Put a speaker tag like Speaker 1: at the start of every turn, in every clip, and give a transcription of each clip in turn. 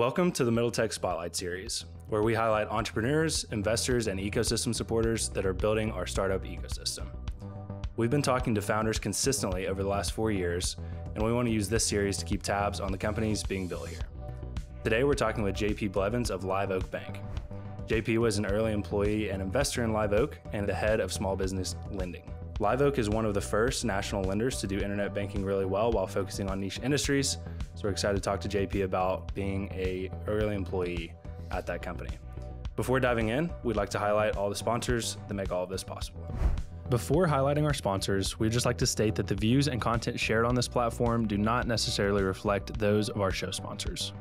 Speaker 1: Welcome to the Middle Tech Spotlight Series, where we highlight entrepreneurs, investors, and ecosystem supporters that are building our startup ecosystem. We've been talking to founders consistently over the last 4 years, and we want to use this series to keep tabs on the companies being built here. Today, we're talking with JP Blevins of Live Oak Bank. JP was an early employee and investor in Live Oak and the head of small business lending. Live Oak is one of the first national lenders to do internet banking really well while focusing on niche industries. So we're excited to talk to JP about being an early employee at that company. Before diving in, we'd like to highlight all the sponsors that make all of this possible. Before highlighting our sponsors, we'd just like to state that the views and content shared on this platform do not necessarily reflect those of our show sponsors.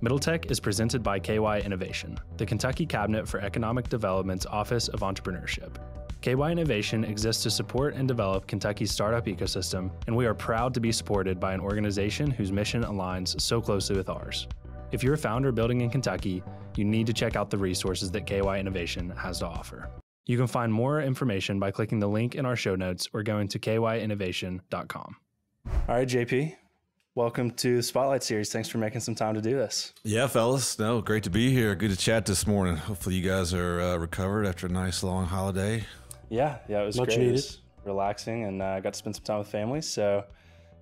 Speaker 1: Middle Tech is presented by KY Innovation, the Kentucky Cabinet for Economic Development's Office of Entrepreneurship. KY Innovation exists to support and develop Kentucky's startup ecosystem, and we are proud to be supported by an organization whose mission aligns so closely with ours. If you're a founder building in Kentucky, you need to check out the resources that KY Innovation has to offer. You can find more information by clicking the link in our show notes or going to kyinnovation.com. All right, JP. Welcome to the Spotlight Series. Thanks for making some time to do this.
Speaker 2: Yeah, fellas. No, great to be here. Good to chat this morning. Hopefully you guys are recovered after a nice long holiday.
Speaker 1: Yeah, it was
Speaker 3: Much
Speaker 1: great.
Speaker 3: needed.
Speaker 1: It was relaxing, and I got to spend some time with family. So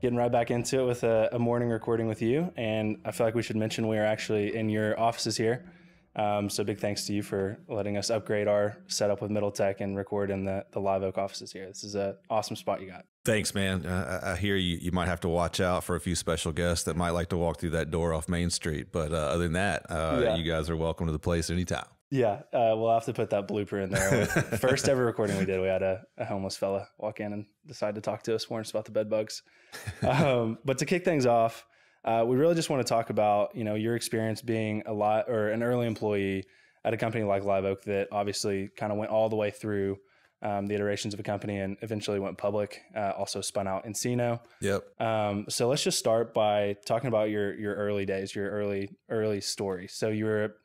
Speaker 1: getting right back into it with a morning recording with you. And I feel like we should mention we are actually in your offices here. So big thanks to you for letting us upgrade our setup with Middle Tech and record in the Live Oak offices here. This is an awesome spot you got.
Speaker 2: Thanks, man. I hear you might have to watch out for a few special guests that might like to walk through that door off Main Street. But other than that, you guys are welcome to the place anytime.
Speaker 1: Yeah, we'll have to put that blooper in there. First ever recording we did, we had a homeless fella walk in and decide to talk to us, warn us about the bed bugs. But to kick things off, we really just want to talk about, your experience being an early employee at a company like Live Oak that obviously kind of went all the way through the iterations of a company and eventually went public, also spun out nCino.
Speaker 2: Yep.
Speaker 1: So let's just start by talking about your early days, your early story. So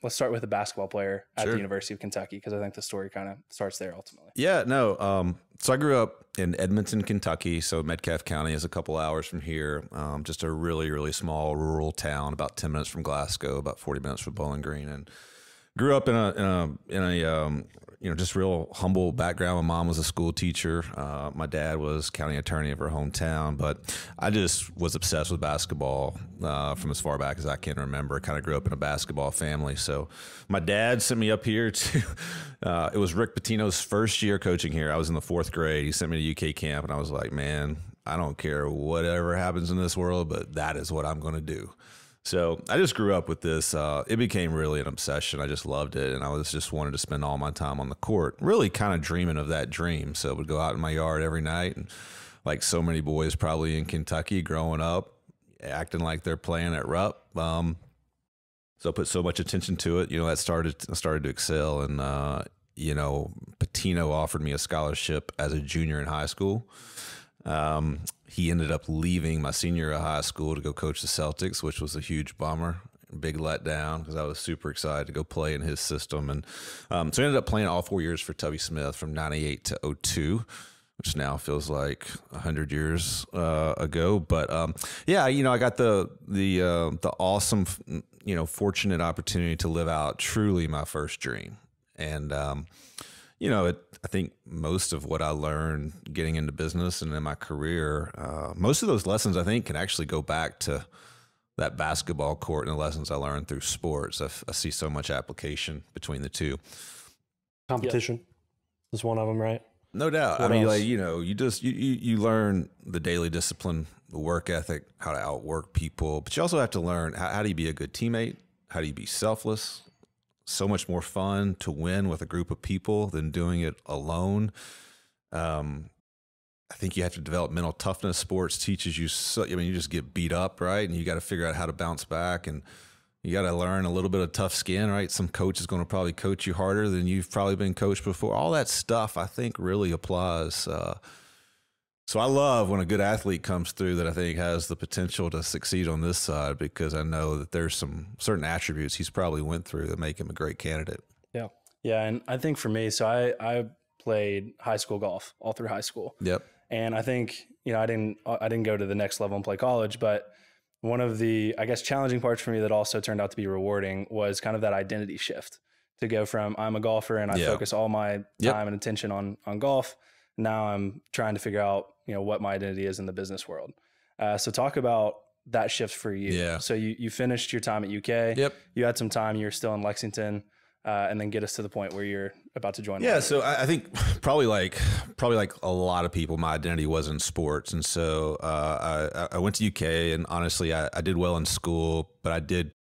Speaker 1: let's start with a basketball player at the University of Kentucky, because I think the story kind of starts there ultimately.
Speaker 2: Yeah, no. So I grew up in Edmonton, Kentucky. So Metcalfe County is a couple hours from here. Just a really, really small rural town, about 10 minutes from Glasgow, about 40 minutes from Bowling Green. And grew up in a just real humble background. My mom was a school teacher. My dad was county attorney of her hometown, but I just was obsessed with basketball from as far back as I can remember. Kind of grew up in a basketball family. So my dad sent me up here to, it was Rick Pitino's first year coaching here. I was in the 4th grade. He sent me to UK camp, and I was like, man, I don't care whatever happens in this world, but that is what I'm going to do. So I just grew up with this. It became really an obsession. I just loved it. And I was just wanted to spend all my time on the court, really kind of dreaming of that dream. So I would go out in my yard every night. And like so many boys probably in Kentucky growing up, acting like they're playing at Rupp. So I put so much attention to it. I started to excel. And, Pitino offered me a scholarship as a junior in high school. He ended up leaving my senior year of high school to go coach the Celtics, which was a huge bummer, big letdown, because I was super excited to go play in his system. And so I ended up playing all 4 years for Tubby Smith from 98 to 02, which now feels like 100 years ago. But I got the awesome, fortunate opportunity to live out truly my first dream. And I think most of what I learned getting into business and in my career, most of those lessons I think can actually go back to that basketball court and the lessons I learned through sports. I see so much application between the two.
Speaker 3: Competition is one of them, right?
Speaker 2: No doubt.
Speaker 3: What else?
Speaker 2: You learn the daily discipline, the work ethic, how to outwork people, but you also have to learn how do you be a good teammate? How do you be selfless? So much more fun to win with a group of people than doing it alone. I think you have to develop mental toughness. Sports teaches you, you just get beat up, right? And you got to figure out how to bounce back, and you got to learn a little bit of tough skin, right? Some coach is going to probably coach you harder than you've probably been coached before. All that stuff I think really applies. So I love when a good athlete comes through that I think has the potential to succeed on this side, because I know that there's some certain attributes he's probably went through that make him a great candidate.
Speaker 1: Yeah. Yeah. And I think for me, so I played high school golf all through high school.
Speaker 2: Yep.
Speaker 1: And I think, I didn't go to the next level and play college, but one of the, I guess, challenging parts for me that also turned out to be rewarding was kind of that identity shift to go from I'm a golfer and I focus all my time and attention on golf. Now I'm trying to figure out, what my identity is in the business world. So talk about that shift for you.
Speaker 2: Yeah.
Speaker 1: So you finished your time at UK.
Speaker 2: Yep.
Speaker 1: You had some time, you're still in Lexington, and then get us to the point where you're about to join.
Speaker 2: Yeah. So I think probably like a lot of people, my identity was in sports. And so I went to UK, and honestly, I did well in school, but I did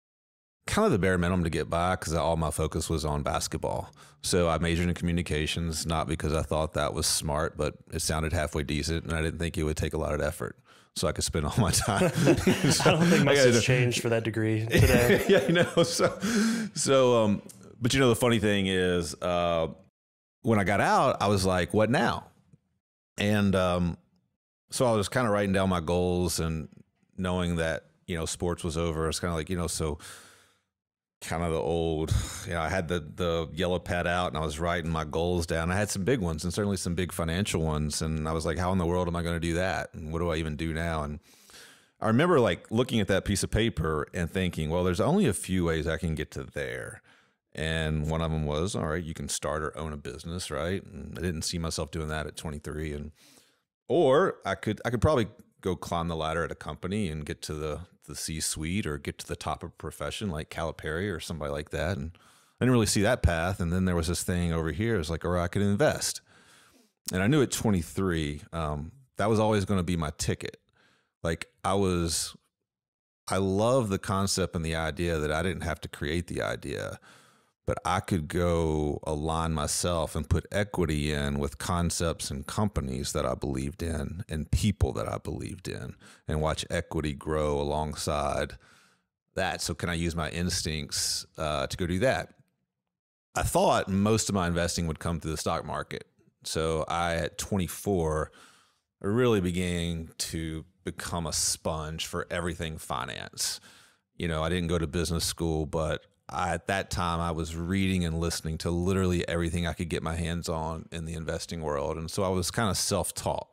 Speaker 2: kind of the bare minimum to get by because all my focus was on basketball. So I majored in communications, not because I thought that was smart, but it sounded halfway decent, and I didn't think it would take a lot of effort, so I could spend all my time.
Speaker 3: I don't think much has changed for that degree today.
Speaker 2: Yeah, So, but the funny thing is, when I got out, I was like, what now? And so I was kind of writing down my goals, and knowing that, sports was over, I was kind of like, so kind of the old, I had the yellow pad out, and I was writing my goals down. I had some big ones, and certainly some big financial ones. And I was like, how in the world am I going to do that? And what do I even do now? And I remember like looking at that piece of paper and thinking, well, there's only a few ways I can get to there. And one of them was, all right, you can start or own a business, right? And I didn't see myself doing that at 23. Or I could probably go climb the ladder at a company and get to the C-suite, or get to the top of a profession like Calipari or somebody like that. And I didn't really see that path. And then there was this thing over here. It was like, or I could invest. And I knew at 23, that was always going to be my ticket. Like I love the concept and the idea that I didn't have to create the idea, but I could go align myself and put equity in with concepts and companies that I believed in and people that I believed in, and watch equity grow alongside that. So can I use my instincts to go do that? I thought most of my investing would come through the stock market. So at 24, I really began to become a sponge for everything finance. I didn't go to business school, but at that time, I was reading and listening to literally everything I could get my hands on in the investing world. And so I was kind of self-taught,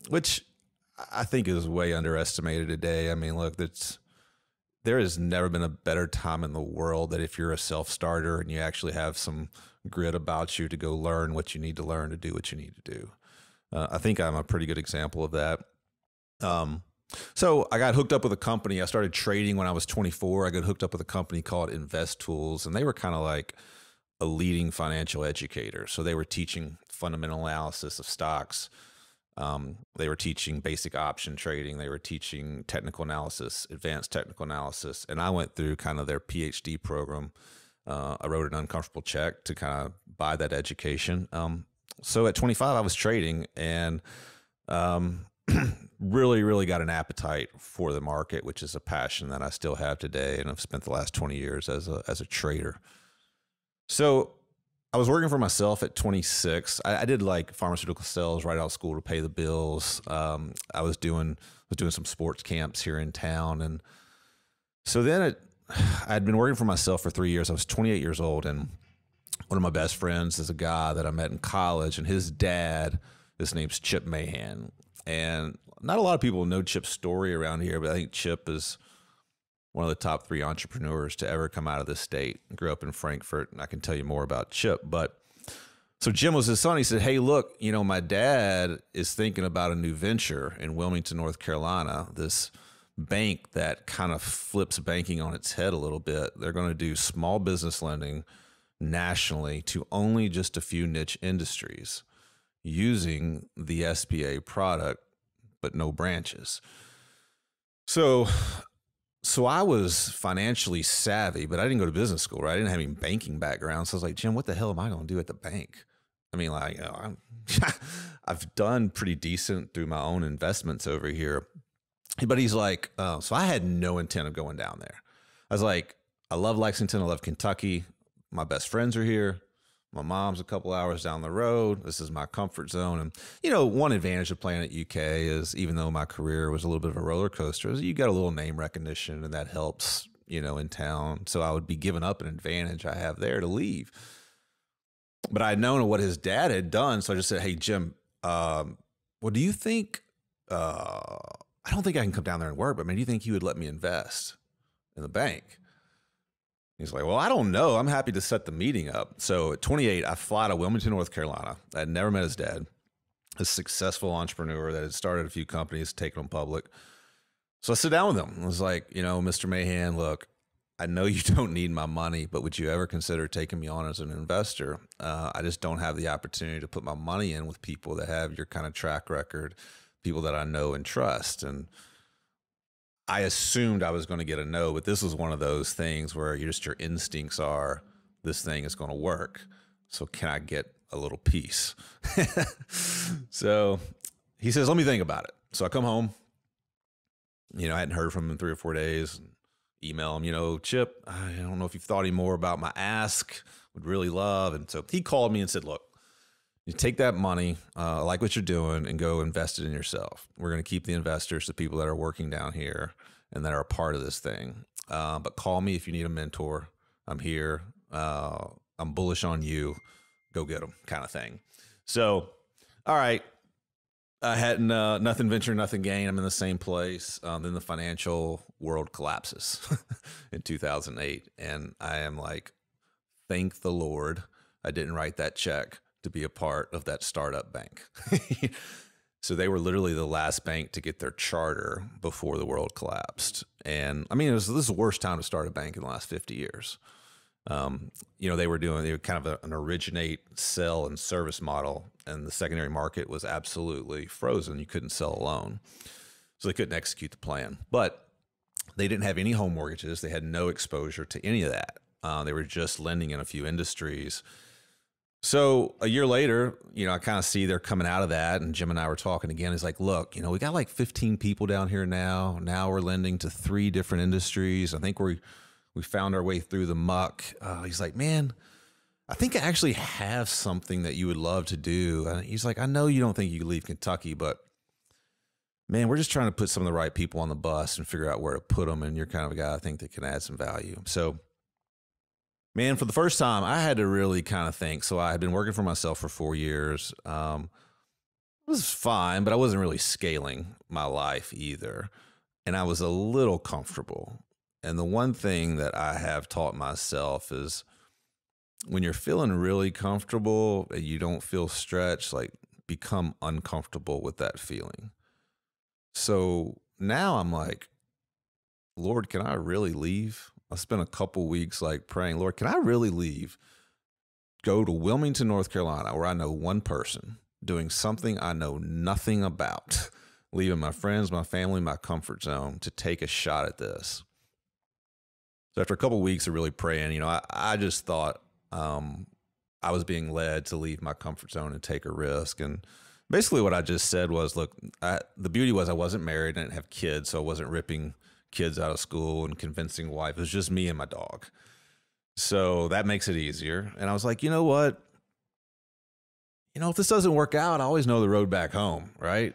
Speaker 2: which I think is way underestimated today. I mean, look, there has never been a better time in the world that if you're a self-starter and you actually have some grit about you to go learn what you need to learn to do what you need to do. I think I'm a pretty good example of that. So I got hooked up with a company. I started trading when I was 24. I got hooked up with a company called Invest Tools, and they were kind of like a leading financial educator. So they were teaching fundamental analysis of stocks. They were teaching basic option trading. They were teaching technical analysis, advanced technical analysis. And I went through kind of their PhD program. I wrote an uncomfortable check to kind of buy that education. So at 25, I was trading, and really got an appetite for the market, which is a passion that I still have today. And I've spent the last 20 years as a trader. So I was working for myself at 26. I did like pharmaceutical sales right out of school to pay the bills. I was doing some sports camps here in town. And so then I'd been working for myself for 3 years. I was 28 years old. And one of my best friends is a guy that I met in college, and his dad, his name's Chip Mahan. And not a lot of people know Chip's story around here, but I think Chip is one of the top 3 entrepreneurs to ever come out of this state. I grew up in Frankfurt, and I can tell you more about Chip. But so Jim was his son. He said, hey, look, my dad is thinking about a new venture in Wilmington, North Carolina, this bank that kind of flips banking on its head a little bit. They're going to do small business lending nationally to only just a few niche industries, using the SBA product, but no branches. So I was financially savvy, but I didn't go to business school, right? I didn't have any banking background. So I was like, Jim, what the hell am I going to do at the bank? I mean, like, I've done pretty decent through my own investments over here. But he's like, so I had no intent of going down there. I was like, I love Lexington. I love Kentucky. My best friends are here. My mom's a couple hours down the road. This is my comfort zone. And, one advantage of playing at UK is, even though my career was a little bit of a roller coaster, is you got a little name recognition, and that helps, in town. So I would be giving up an advantage I have there to leave. But I had known what his dad had done. So I just said, hey, Jim, what do you think I don't think I can come down there and work, but man, do you think you would let me invest in the bank? He's like, well, I don't know. I'm happy to set the meeting up. So at 28, I fly to Wilmington, North Carolina. I had never met his dad, a successful entrepreneur that had started a few companies, taken them public. So I sit down with him. I was like, Mr. Mahan, look, I know you don't need my money, but would you ever consider taking me on as an investor? I just don't have the opportunity to put my money in with people that have your kind of track record, people that I know and trust. And I assumed I was going to get a no, but this was one of those things where your instincts are, this thing is going to work. So can I get a little piece? So he says, let me think about it. So I come home, I hadn't heard from him in 3 or 4 days. Email him, Chip, I don't know if you've thought any more about my ask, would really love. And so he called me and said, look, you take that money, I like what you're doing, and go invest it in yourself. We're going to keep the investors, the people that are working down here and that are a part of this thing. But call me if you need a mentor. I'm here. I'm bullish on you. Go get them, kind of thing. So, all right. I had nothing venture, nothing gain. I'm in the same place. Then the financial world collapses in 2008. And I am like, thank the Lord I didn't write that check to be a part of that startup bank. So they were literally the last bank to get their charter before the world collapsed. And I mean, this is the worst time to start a bank in the last 50 years. They were kind of an originate, sell, and service model, and the secondary market was absolutely frozen. You couldn't sell a loan, so they couldn't execute the plan. But they didn't have any home mortgages. They had no exposure to any of that. They were just lending in a few industries. So a year later, I kind of see they're coming out of that, and Jim and I were talking again. He's like, look, we got like 15 people down here now. Now we're lending to 3 different industries. I think we found our way through the muck. He's like, man, I think I actually have something that you would love to do. And he's like, I know you don't think you could leave Kentucky, but man, we're just trying to put some of the right people on the bus and figure out where to put them. And you're kind of a guy I think that can add some value. So, man, for the first time, I had to really kind of think. So I had been working for myself for 4 years. It was fine, but I wasn't really scaling my life either. And I was a little comfortable. And the one thing that I have taught myself is when you're feeling really comfortable and you don't feel stretched, like become uncomfortable with that feeling. So now I'm like, Lord, can I really leave? I spent a couple weeks like praying, Lord, can I really leave? Go to Wilmington, North Carolina, where I know one person doing something I know nothing about, leaving my friends, my family, my comfort zone to take a shot at this. So after a couple of weeks of really praying, I just thought I was being led to leave my comfort zone and take a risk. And basically what I just said was, look, the beauty was I wasn't married, I didn't have kids, so I wasn't ripping kids out of school and convincing a wife. It was just me and my dog. So that makes it easier. And I was like, you know what? If this doesn't work out, I always know the road back home, right?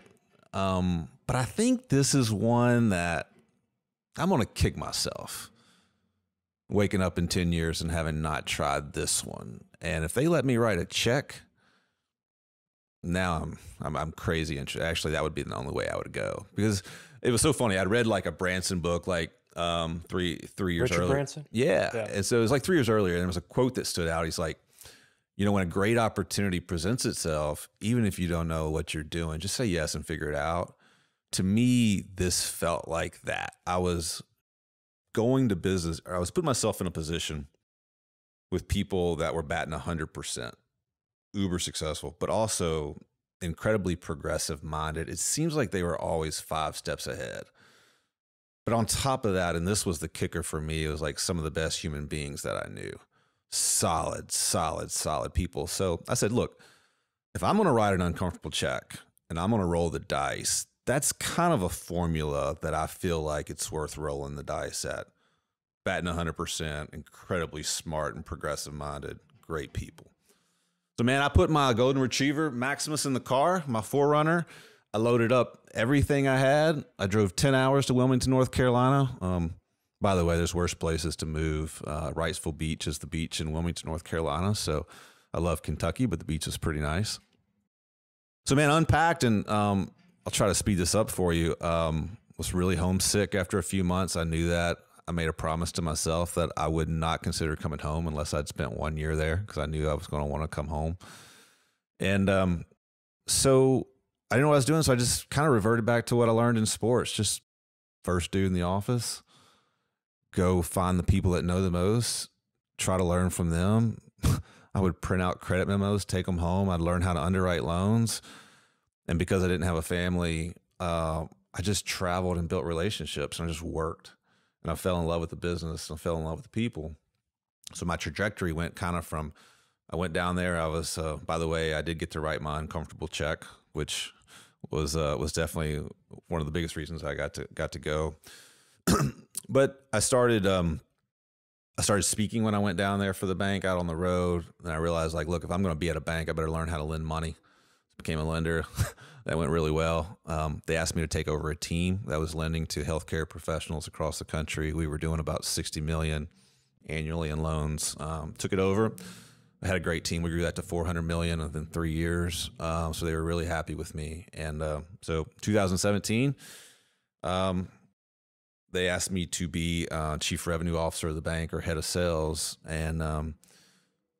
Speaker 2: But I think this is one that I'm going to kick myself waking up in 10 years and having not tried this one. And if they let me write a check, now I'm crazy. Actually, that would be the only way I would go, because it was so funny. I'd read like a Branson book, like 3 years
Speaker 3: Richard
Speaker 2: earlier.
Speaker 3: Branson?
Speaker 2: Yeah. And so it was like 3 years earlier, and there was a quote that stood out. He's like, when a great opportunity presents itself, even if you don't know what you're doing, just say yes and figure it out. To me, this felt like that. I was going to business, or I was putting myself in a position with people that were batting 100%, uber successful, but also incredibly progressive minded. It seems like they were always 5 steps ahead. But on top of that, and this was the kicker for me, it was like some of the best human beings that I knew. Solid people. So I said, look, if I'm going to write an uncomfortable check and I'm going to roll the dice, that's kind of a formula that I feel like it's worth rolling the dice at. Batting 100%, incredibly smart and progressive minded, great people. So, man, I put my golden retriever, Maximus, in the car, my 4Runner. I loaded up everything I had. I drove 10 hours to Wilmington, North Carolina. By the way, there's worse places to move. Wrightsville Beach is the beach in Wilmington, North Carolina. So I love Kentucky, but the beach is pretty nice. So, man, unpacked, and I'll try to speed this up for you. was really homesick after a few months. I knew that. I made a promise to myself that I would not consider coming home unless I'd spent 1 year there, because I knew I was going to want to come home. And so I didn't know what I was doing, so I just kind of reverted back to what I learned in sports. Just first dude in the office, go find the people that know the most, try to learn from them. I would print out credit memos, take them home. I'd learn how to underwrite loans. And because I didn't have a family, I just traveled and built relationships, and I just worked. And I fell in love with the business, and I fell in love with the people. So my trajectory went kind of from, I went down there. I was, by the way, I did get to write my uncomfortable check, which was definitely one of the biggest reasons I got to go. But I started speaking when I went down there for the bank out on the road. And I realized, like, look, if I'm going to be at a bank, I better learn how to lend money. Became a lender. That went really well. They asked me to take over a team that was lending to healthcare professionals across the country. We were doing about $60 million annually in loans. Took it over. I had a great team. We grew that to $400 million within 3 years. So they were really happy with me. And so 2017, they asked me to be chief revenue officer of the bank or head of sales. And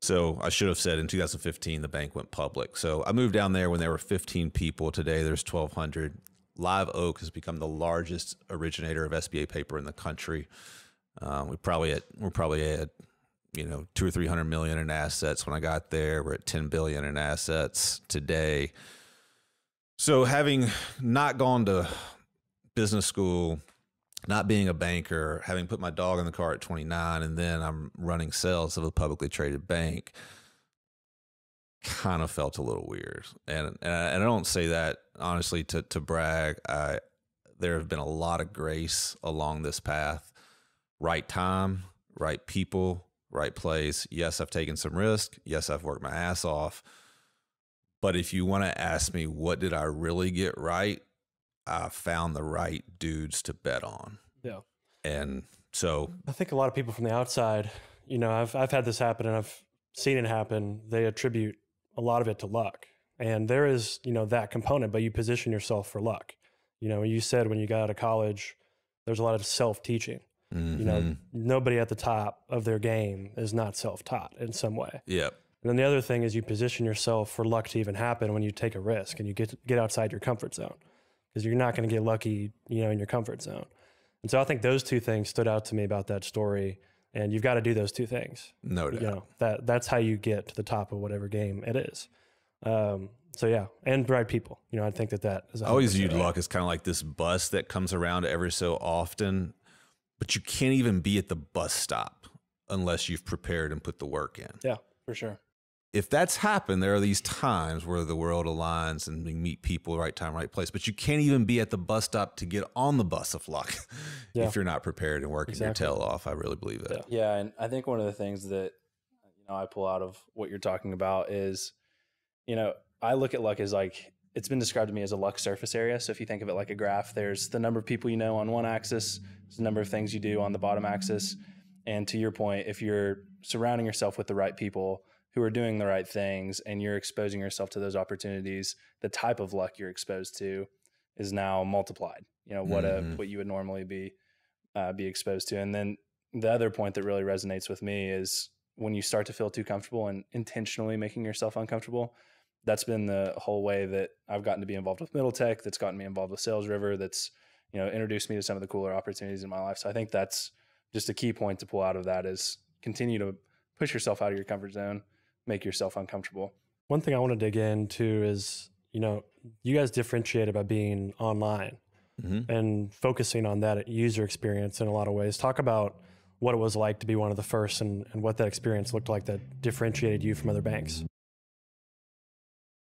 Speaker 2: so I should have said in 2015, the bank went public. So I moved down there when there were 15 people. Today, there's 1,200. Live Oak has become the largest originator of SBA paper in the country. We're probably at, you know, 200 or 300 million in assets. When I got there, we're at 10 billion in assets today. So having not gone to business school, not being a banker, having put my dog in the car at 29, and then I'm running sales of a publicly traded bank, kind of felt a little weird. And I don't say that honestly to brag. There have been a lot of grace along this path. Right time, right people, right place. Yes, I've taken some risk. Yes, I've worked my ass off. But if you want to ask me, what did I really get right? I found the right dudes to bet on.
Speaker 3: Yeah.
Speaker 2: And so
Speaker 3: I think a lot of people from the outside, you know, I've had this happen and I've seen it happen. They attribute a lot of it to luck. And there is, you know, that component, but you position yourself for luck. You know, you said when you got out of college, there's a lot of self-teaching. Mm-hmm. You know, nobody at the top of their game is not self-taught in some way.
Speaker 2: Yeah.
Speaker 3: And then the other thing is you position yourself for luck to even happen when you take a risk and you get outside your comfort zone, because you're not going to get lucky, you know, in your comfort zone. And so I think those two things stood out to me about that story. And you've got to do those two things. No doubt. You know, that's how you get to the top of whatever game it is. So yeah, and the right people. You know, I think that is. I
Speaker 2: always viewed luck as kind of like this bus that comes around every so often, but you can't even be at the bus stop unless you've prepared and put the work in.
Speaker 3: Yeah, for sure.
Speaker 2: If that's happened, there are these times where the world aligns and we meet people, right time, right place. But you can't even be at the bus stop to get on the bus of luck if you're not prepared and working your tail off. I really believe that.
Speaker 1: Yeah, and I think one of the things that, you know, I pull out of what you're talking about is, you know, I look at luck as like, it's been described to me as a luck surface area. So if you think of it like a graph, there's the number of people you know on one axis, there's the number of things you do on the bottom axis. And to your point, if you're surrounding yourself with the right people who are doing the right things and you're exposing yourself to those opportunities, the type of luck you're exposed to is now multiplied. You know, what you would normally be exposed to. And then the other point that really resonates with me is when you start to feel too comfortable and intentionally making yourself uncomfortable. That's been the whole way that I've gotten to be involved with Middle Tech, that's gotten me involved with Sales River, that's, you know, introduced me to some of the cooler opportunities in my life. So I think that's just a key point to pull out of that is continue to push yourself out of your comfort zone, make yourself uncomfortable.
Speaker 3: One thing I want to dig into is, you know, you guys differentiated by being online and focusing on that user experience in a lot of ways. Talk about what it was like to be one of the first and what that experience looked like that differentiated you from other banks.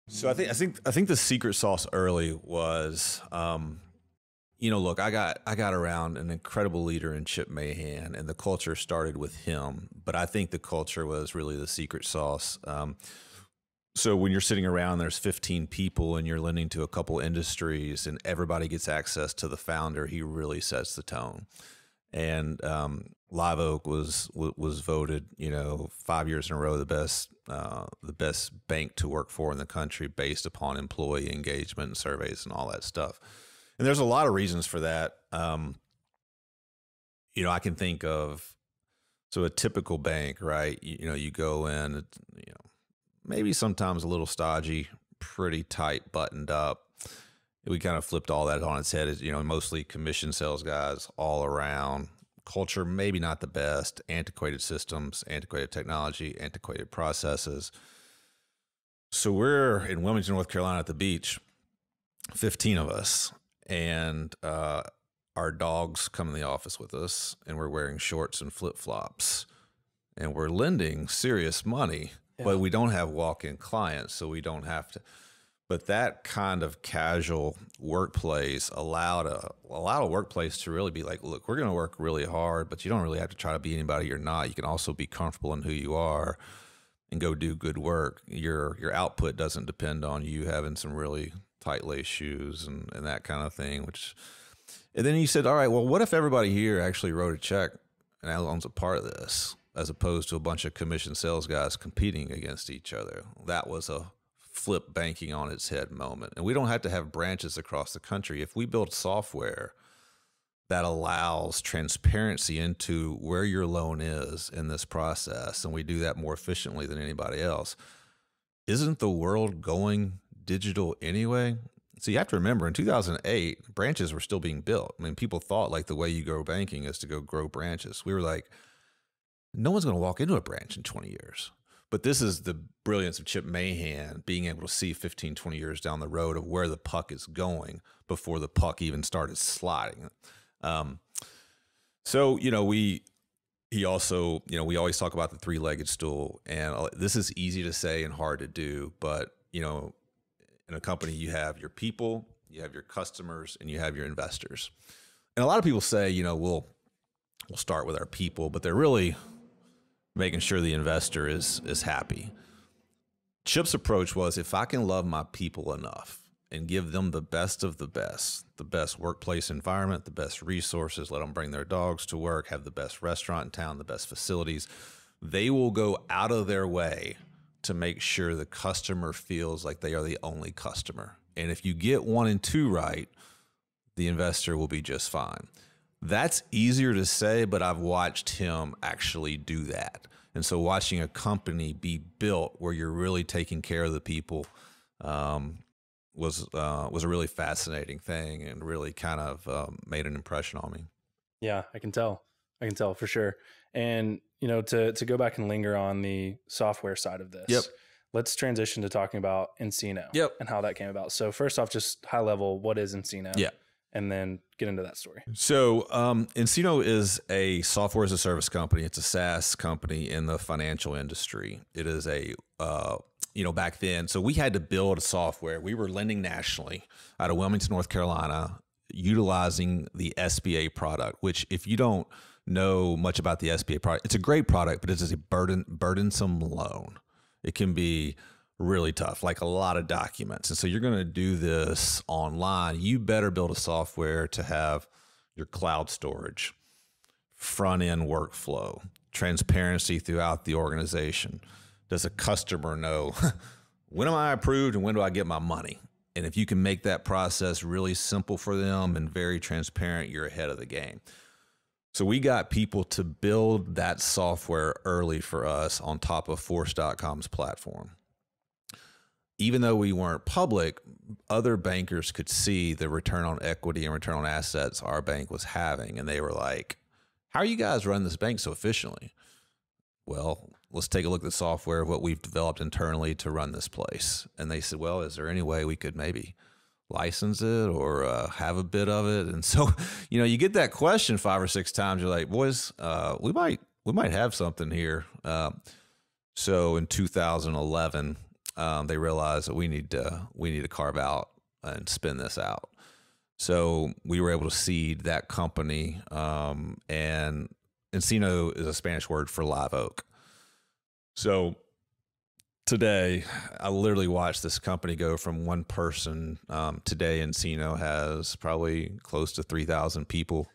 Speaker 2: So I think the secret sauce early was, you know, look, I got around an incredible leader in Chip Mahan, and the culture started with him. But I think the culture was really the secret sauce. So when you're sitting around, there's 15 people, and you're lending to a couple industries, and everybody gets access to the founder. He really sets the tone. And Live Oak was voted, you know, 5 years in a row the best bank to work for in the country based upon employee engagement and surveys and all that stuff. And there's a lot of reasons for that. You know, I can think of, so a typical bank, right? You know, you go in, you know, maybe sometimes a little stodgy, pretty tight, buttoned up. We kind of flipped all that on its head. You know, mostly commission sales guys all around. Culture, maybe not the best. Antiquated systems, antiquated technology, antiquated processes. So we're in Wilmington, North Carolina at the beach, 15 of us. And our dogs come in the office with us, and we're wearing shorts and flip-flops. And we're lending serious money, but we don't have walk-in clients, so we don't have to. But that kind of casual workplace allowed a workplace to really be like, look, we're going to work really hard, but you don't really have to try to be anybody you're not. You can also be comfortable in who you are and go do good work. Your output doesn't depend on you having some really tight lace shoes and that kind of thing. And then you said, all right, well, what if everybody here actually wrote a check and owns a part of this, as opposed to a bunch of commission sales guys competing against each other? That was a flip banking on its head moment. And we don't have to have branches across the country. If we build software that allows transparency into where your loan is in this process, and we do that more efficiently than anybody else, isn't the world going digital anyway? So you have to remember, in 2008, branches were still being built. I mean, people thought like the way you grow banking is to go grow branches. We were like, no one's going to walk into a branch in 20 years. But this is the brilliance of Chip Mahan, being able to see 15, 20 years down the road of where the puck is going before the puck even started sliding. So, you know, we always talk about the three-legged stool, and this is easy to say and hard to do, but, you know, in a company, you have your people, you have your customers, and you have your investors. And a lot of people say, you know, we'll start with our people, but they're really making sure the investor is happy. Chip's approach was, if I can love my people enough and give them the best of the best workplace environment, the best resources, let them bring their dogs to work, have the best restaurant in town, the best facilities, they will go out of their way to make sure the customer feels like they are the only customer. And if you get 1 and 2 right, the investor will be just fine. That's easier to say, but I've watched him actually do that. And so watching a company be built where you're really taking care of the people was a really fascinating thing, and really kind of made an impression on me.
Speaker 1: Yeah, I can tell for sure. And, you know, to go back and linger on the software side of this,
Speaker 2: Yep.
Speaker 1: Let's transition to talking about nCino,
Speaker 2: Yep.
Speaker 1: and how that came about. So first off, just high level, what is nCino?
Speaker 2: Yeah.
Speaker 1: And then get into that story.
Speaker 2: So nCino is a software as a service company. It's a SaaS company in the financial industry. It is a, you know, back then, so we had to build a software. We were lending nationally out of Wilmington, North Carolina, utilizing the SBA product, which, if you don't know much about the SBA product, it's a great product, but it is a burdensome loan. It can be really tough, like a lot of documents. And so you're going to do this online. You better build a software to have your cloud storage, front end workflow, transparency throughout the organization. Does a customer know when am I approved and when do I get my money? And if you can make that process really simple for them and very transparent, you're ahead of the game. So we got people to build that software early for us on top of Force.com's platform. Even though we weren't public, other bankers could see the return on equity and return on assets our bank was having. And they were like, how are you guys running this bank so efficiently? Well, let's take a look at the software of what we've developed internally to run this place. And they said, well, is there any way we could maybe license it or have a bit of it? And so, you know, you get that question 5 or 6 times. You're like, boys, we might have something here. So in 2011, they realized that we need to carve out and spin this out. So we were able to seed that company, and nCino is a Spanish word for live oak. So today, I literally watched this company go from one person. Today, nCino has probably close to 3,000 people.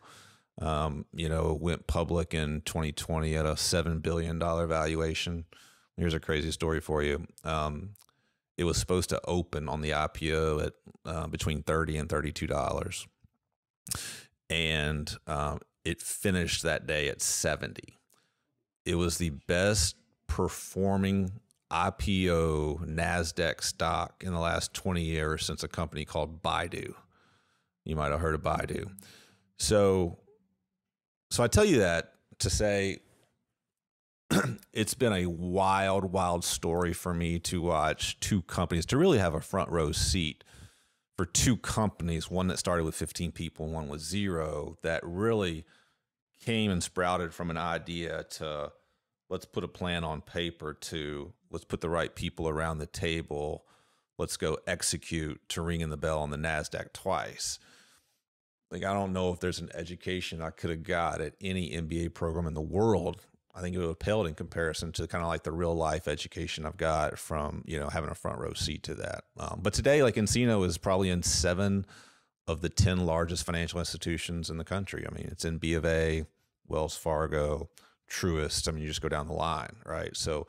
Speaker 2: You know, went public in 2020 at a $7 billion valuation. Here's a crazy story for you. It was supposed to open on the IPO at between $30 and $32. And it finished that day at 70. It was the best performing IPO NASDAQ stock in the last 20 years since a company called Baidu. You might have heard of Baidu. So I tell you that to say it's been a wild, wild story for me to watch two companies, to really have a front row seat for two companies, one that started with 15 people and one with 0, that really came and sprouted from an idea to let's put a plan on paper to let's put the right people around the table. Let's go execute to ringing the bell on the NASDAQ twice. Like, I don't know if there's an education I could have got at any MBA program in the world. I think it would have paled in comparison to kind of like the real life education I've got from, having a front row seat to that. But today, like, nCino is probably in 7 of the 10 largest financial institutions in the country. I mean, it's in B of A, Wells Fargo, Truist. I mean, you just go down the line, right? So,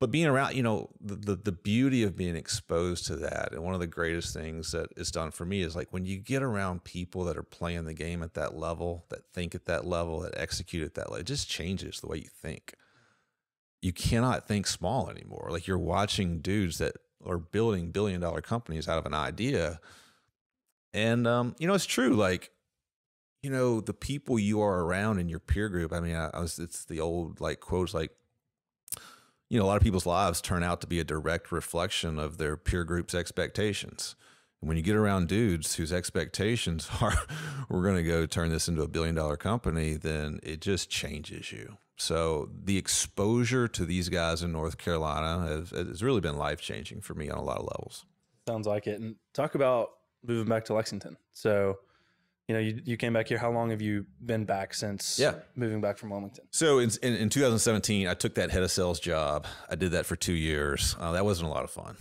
Speaker 2: but being around, the beauty of being exposed to that, and one of the greatest things that is done for me is like when you get around people that are playing the game at that level, that think at that level, that execute at that level, it just changes the way you think. You cannot think small anymore. Like, you're watching dudes that are building billion-dollar companies out of an idea. And, it's true. Like, the people you are around in your peer group. I mean, it's the old like quotes, like, a lot of people's lives turn out to be a direct reflection of their peer group's expectations. And when you get around dudes whose expectations are, we're going to go turn this into a billion-dollar company, then it just changes you. So the exposure to these guys in North Carolina has really been life-changing for me on a lot of levels.
Speaker 1: Sounds like it. And talk about moving back to Lexington. So, you came back here. How long have you been back since moving back from Wilmington?
Speaker 2: So in 2017, I took that head of sales job. I did that for 2 years. That wasn't a lot of fun.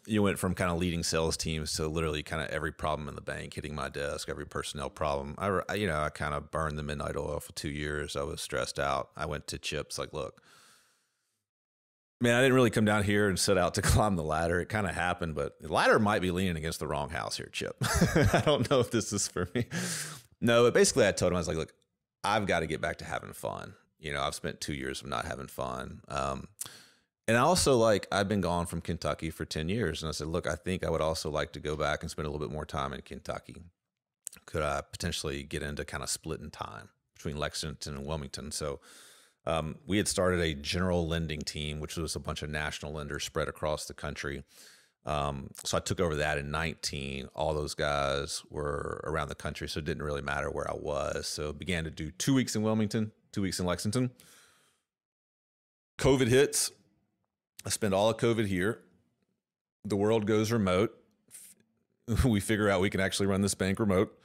Speaker 2: You went from kind of leading sales teams to literally kind of every problem in the bank hitting my desk, every personnel problem. I kind of burned the midnight oil for 2 years. I was stressed out. I went to Chip's like, look, man, I didn't really come down here and set out to climb the ladder. It kind of happened, but the ladder might be leaning against the wrong house here, Chip. I don't know if this is for me. No, but basically I told him, I was like, look, I've got to get back to having fun. I've spent 2 years of not having fun. And I also I've been gone from Kentucky for 10 years. And I said, look, I think I would also like to go back and spend a little bit more time in Kentucky. Could I potentially get into kind of splitting time between Lexington and Wilmington? So we had started a general lending team, which was a bunch of national lenders spread across the country. So I took over that in 19. All those guys were around the country, so it didn't really matter where I was. So began to do 2 weeks in Wilmington, 2 weeks in Lexington. COVID hits. I spend all of COVID here. The world goes remote. We figure out we can actually run this bank remote.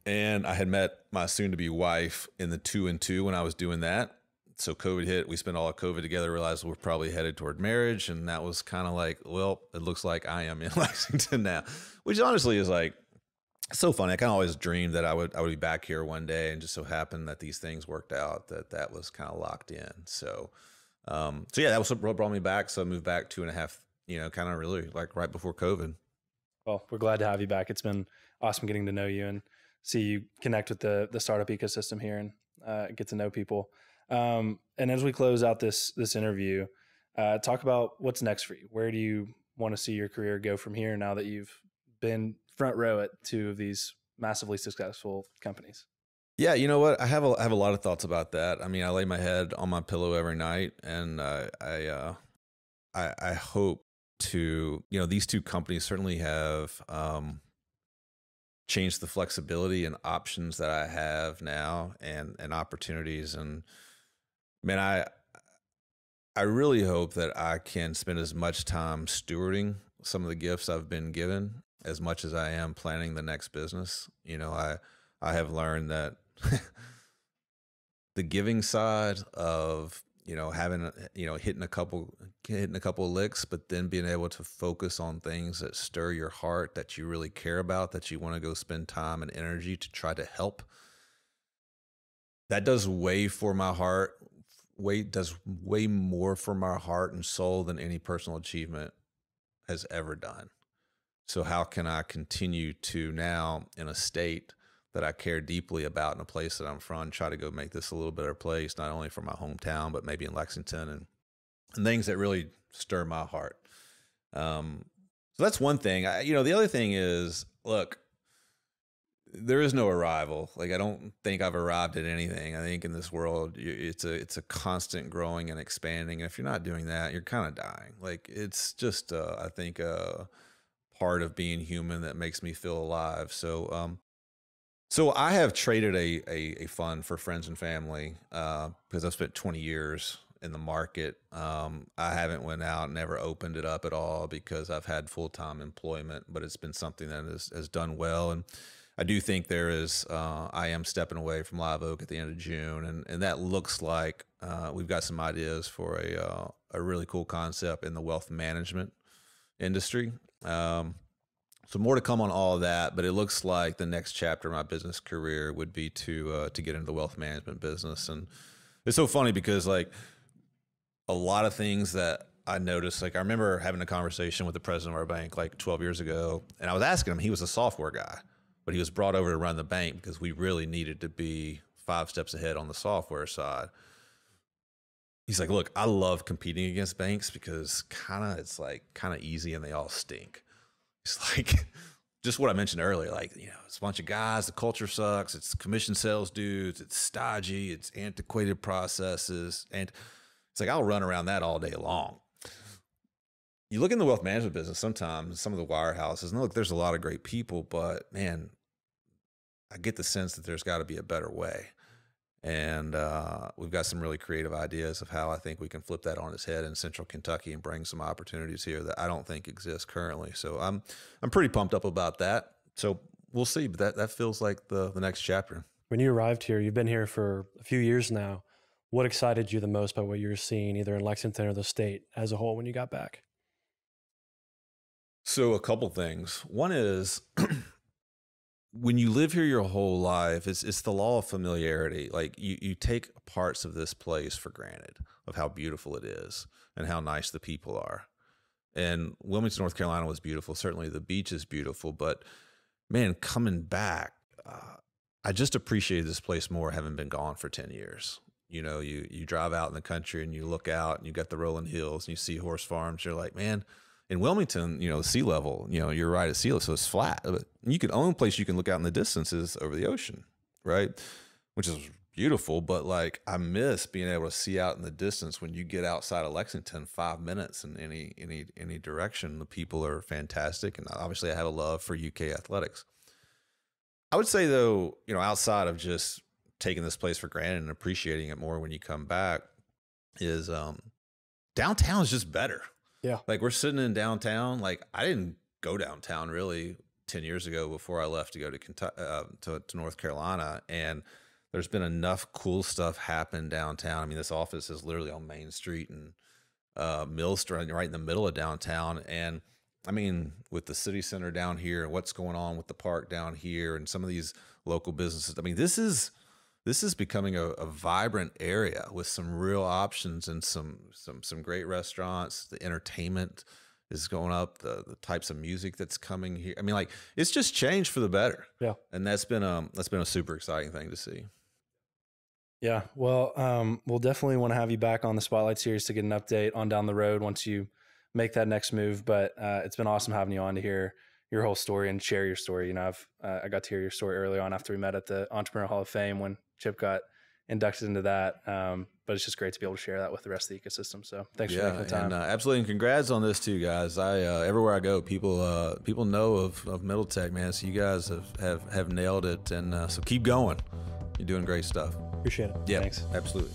Speaker 2: And I had met my soon-to-be wife in the 2 and 2 when I was doing that. So COVID hit. We spent all of COVID together, realized we're probably headed toward marriage. And that was kind of like, well, it looks like I am in Lexington now, which honestly is like so funny. I kind of always dreamed that I would be back here one day, and just so happened that these things worked out, that was kind of locked in. So yeah, that was what brought me back. So I moved back 2.5, kind of really like right before COVID. Well,
Speaker 1: we're glad to have you back. It's been awesome getting to know you and see you connect with the startup ecosystem here and get to know people. And as we close out this interview, talk about what's next for you. Where do you want to see your career go from here now that you've been front row at 2 of these massively successful companies?
Speaker 2: Yeah, you know what? I have a lot of thoughts about that. I mean, I lay my head on my pillow every night, and I hope to, these 2 companies certainly have changed the flexibility and options that I have now, and opportunities. And man, I really hope that I can spend as much time stewarding some of the gifts I've been given as much as I am planning the next business. I have learned that the giving side of, having, hitting a couple of licks, but then being able to focus on things that stir your heart, that you really care about, that you want to go spend time and energy to try to help. That does way for my heart, does way more for my heart and soul than any personal achievement has ever done. So how can I continue to now, in a state that I care deeply about, in a place that I'm from, try to go make this a little better place, not only for my hometown, but maybe in Lexington, and things that really stir my heart. So that's one thing. The other thing is, look, there is no arrival. Like, I don't think I've arrived at anything. I think in this world, it's a constant growing and expanding. And if you're not doing that, you're kind of dying. Like, it's just, I think, a part of being human that makes me feel alive. So, so I have traded a fund for friends and family, because I've spent 20 years in the market. I haven't went out and never opened it up at all because I've had full-time employment, but it's been something that has done well. And I do think I am stepping away from Live Oak at the end of June. And that looks like we've got some ideas for a really cool concept in the wealth management industry. So more to come on all of that, but it looks like the next chapter of my business career would be to get into the wealth management business. And it's so funny because, like, a lot of things that I noticed, like, I remember having a conversation with the president of our bank like 12 years ago, and I was asking him, he was a software guy, but he was brought over to run the bank because we really needed to be 5 steps ahead on the software side. He's like, look, I love competing against banks because it's kind of easy and they all stink. It's like just what I mentioned earlier, like, it's a bunch of guys, the culture sucks, it's commission sales dudes, it's stodgy, it's antiquated processes. And it's like, I'll run around that all day long. You look in the wealth management business, sometimes some of the wirehouses, and look, there's a lot of great people, but man, I get the sense that there's got to be a better way. And we've got some really creative ideas of how I think we can flip that on its head in Central Kentucky and bring some opportunities here that I don't think exist currently. So I'm pretty pumped up about that. So we'll see, but that feels like the next chapter.
Speaker 3: When you arrived here, you've been here for a few years now. What excited you the most by what you were seeing either in Lexington or the state as a whole when you got back?
Speaker 2: So a couple things. One is when you live here your whole life, it's the law of familiarity. Like, you take parts of this place for granted, of how beautiful it is and how nice the people are. And Wilmington, North Carolina was beautiful. Certainly the beach is beautiful, but man, coming back, I just appreciated this place more having been gone for 10 years. You drive out in the country and you look out and you got the rolling hills and you see horse farms. You're like, man, in Wilmington, the sea level, you're right at sea level, so it's flat. But only place you can look out in the distance is over the ocean, right? Which is beautiful, but like, I miss being able to see out in the distance when you get outside of Lexington, 5 minutes in any direction. The people are fantastic, and obviously I have a love for UK athletics. I would say though, outside of just taking this place for granted and appreciating it more when you come back, is downtown is just better.
Speaker 3: Yeah.
Speaker 2: Like, we're sitting in downtown. Like, I didn't go downtown really 10 years ago before I left to go to Kentucky, to North Carolina. And there's been enough cool stuff happen downtown. I mean, this office is literally on Main Street and Mill Street, right in the middle of downtown. And I mean, with the city center down here and what's going on with the park down here and some of these local businesses, I mean, this is becoming a vibrant area with some real options and some great restaurants. The entertainment is going up, the types of music that's coming here. I mean, like, it's just changed for the better. Yeah. And that's been a super exciting thing to see.
Speaker 1: Yeah. Well, we'll definitely want to have you back on the Spotlight series to get an update on down the road once you make that next move. But it's been awesome having you on to hear your whole story and share your story. I got to hear your story early on after we met at the Entrepreneur Hall of Fame when Chip got inducted into that. But it's just great to be able to share that with the rest of the ecosystem. So thanks for making the time.
Speaker 2: And, absolutely. And congrats on this too, guys. Everywhere I go, people know of Middle Tech, man. So you guys have nailed it. And so keep going. You're doing great stuff.
Speaker 3: Appreciate it.
Speaker 2: Yeah,
Speaker 1: thanks.
Speaker 2: Absolutely.